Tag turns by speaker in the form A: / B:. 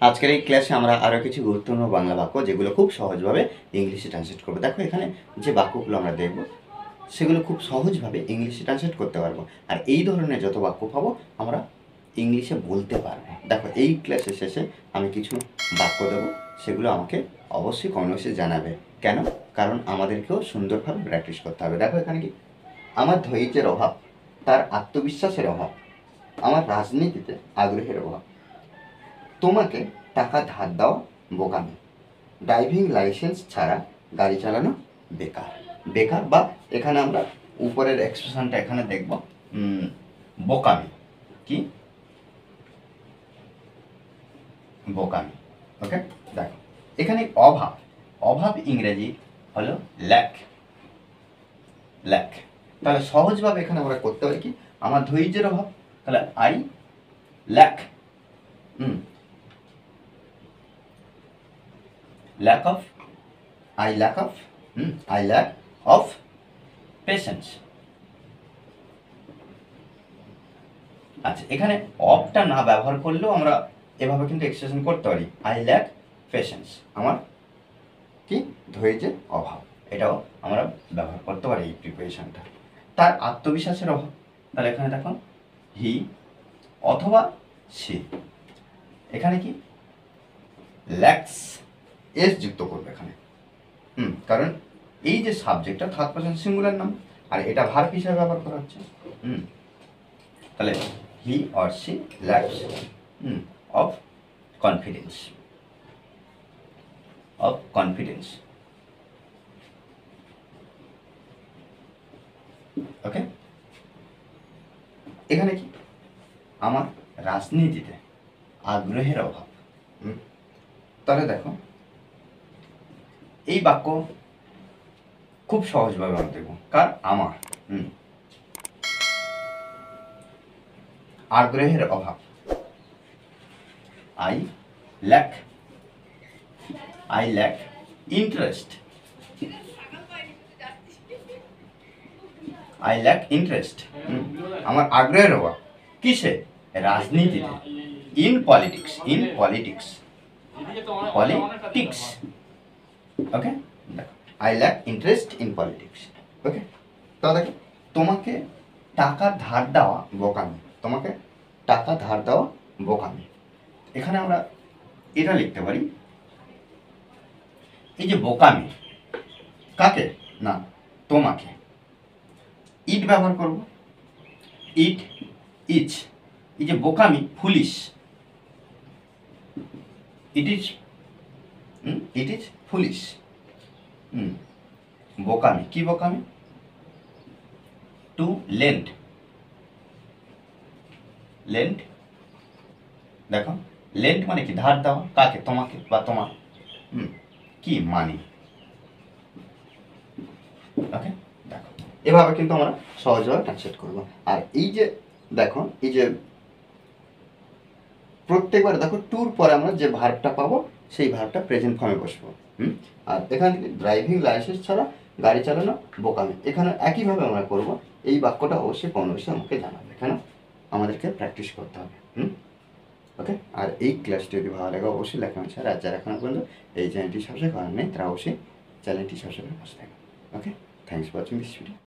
A: আজকের এই ক্লাসে আমরা আরও কিছু গুরুত্বপূর্ণ বাংলা বাক্য যেগুলো খুব সহজভাবে ইংলিশে ট্রান্সলেট করবো। দেখো এখানে যে বাক্যগুলো আমরা দেখব সেগুলো খুব সহজভাবে ইংলিশে ট্রান্সলেট করতে পারবো, আর এই ধরনের যত বাক্য পাবো আমরা ইংলিশে বলতে পারবো। দেখো এই ক্লাসের শেষে আমি কিছু বাক্য দেবো, সেগুলো আমাকে অবশ্যই কমেন্টে জানাবে। কেন? কারণ আমাদেরকেও সুন্দরভাবে প্র্যাকটিস করতে হবে। দেখো এখানে কি, আমার ধৈর্যের অভাব, তার আত্মবিশ্বাসের অভাব, আমার রাজনীতিতে আগ্রহের অভাব, তোমাকে টাকা ধার দেওয়া বোকামি, ড্রাইভিং লাইসেন্স ছাড়া গাড়ি চালানো বেকার। বেকার বা এখানে আমরা উপরের এক্সপ্রেশনটা এখানে দেখব বোকামি। কি? বোকামি। ওকে, দেখো এখানে অভাব, অভাব ইংরেজি হলো ল্যাক। ল্যাক, তাহলে সহজভাবে এখানে আমরা করতে পারি কি, আমার ধৈর্যের অভাব, তাহলে I lack lack of I lack of I lack of patience। আচ্ছা, এখানে অফটা না ব্যবহার করলেও আমরা এভাবে কিন্তু এক্সপ্রেশন করতে পারি, আই ল্যাক পেশেন্স, আমার কি ধৈর্যের অভাব, এটাও আমরা ব্যবহার করতে পারি এই প্রিপারেশনটা। তার আত্মবিশ্বাসের অভাব, তাহলে এখানে দেখো হি অথবা সে, এখানে কি ল্যাক্স এস যুক্ত করবে এখানে, কারণ এই যে সাবজেক্টটা থার্ড পারসন সিঙ্গুলার নাম, আর এটা ভার্ব হিসাবে ব্যবহার করা হচ্ছে। তাহলে he or she lacks of confidence, of confidence. Okay, এখানে কি, আমার রাজনীতিতে আগ্রহের অভাব। তাহলে দেখো এই বাক্য খুব সহজভাবে আমরা দেখব, কার? আমার আগ্রহের অভাব, I lack interest, I lack interest, আমার আগ্রহের অভাব কিসে? রাজনীতিতে, in politics, politics. Okay, I lack interest in politics. Okay, তো দেখো তোমাকে টাকা ধার দেওয়া বোকামি, তোমাকে টাকা ধার দেওয়া বোকামি, এখানে আমরা এটা লিখতে পারি, এই যে বোকামি কাকে? না তোমাকে, ইট ব্যবহার করব, ইট ইজ, এই যে বোকামি ফুলিশ, ইট ইজ ফুলিশ। বোকামি, কি বোকামি? টু লেন্ড, দেখো লেন্ড মানে কি? ধার দেওয়া, কাকে? তোমাকে বা তোমার, কি মানি। ওকে, দেখো এভাবে কিন্তু আমরা সহজভাবে ট্রান্সলেট করবো। আর এই যে দেখো, এই যে প্রত্যেকবার দেখো টুর পরে আমরা যে ভার্বটা পাবো সেই ভার্বটা প্রেজেন্ট ফর্মে বসবো। আর এখানে ড্রাইভিং লাইসেন্স ছাড়া গাড়ি চালানো বোকামি, এখানে একইভাবে আমরা করব। এই বাক্যটা অবশ্যই অবশ্যই আমাকে জানাবে, কেন? আমাদেরকে প্র্যাকটিস করতে হবে। ওকে, আর এই ক্লাসটি যদি ভালো লাগে অবশ্যই লেখা আছে, আর যারা এখনো পর্যন্ত এই চ্যানেলটি সাবস্ক্রাইব করেন নেই তারা অবশ্যই চ্যানেলটি সাবস্ক্রাইব করে পাশে থাকবেন। Okay, thanks for watching this video.